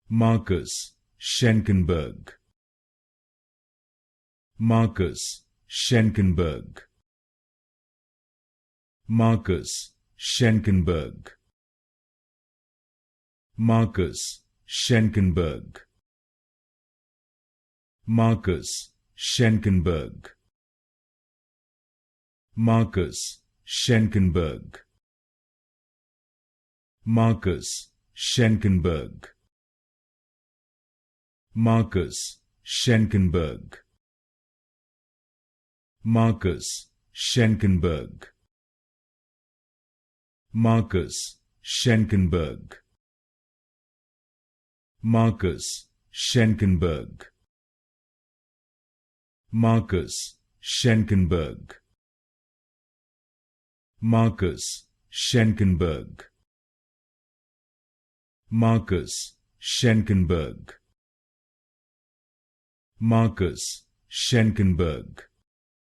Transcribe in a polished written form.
Marcus Schenkenberg. Marcus Schenkenberg. Marcus Schenkenberg. Marcus Schenkenberg. Marcus Schenkenberg. Marcus Schenkenberg. Marcus Schenkenberg. Marcus Schenkenberg. Marcus Schenkenberg. Marcus Schenkenberg. Marcus Schenkenberg. Marcus Schenkenberg. Marcus Schenkenberg. Marcus Schenkenberg. Marcus Schenkenberg.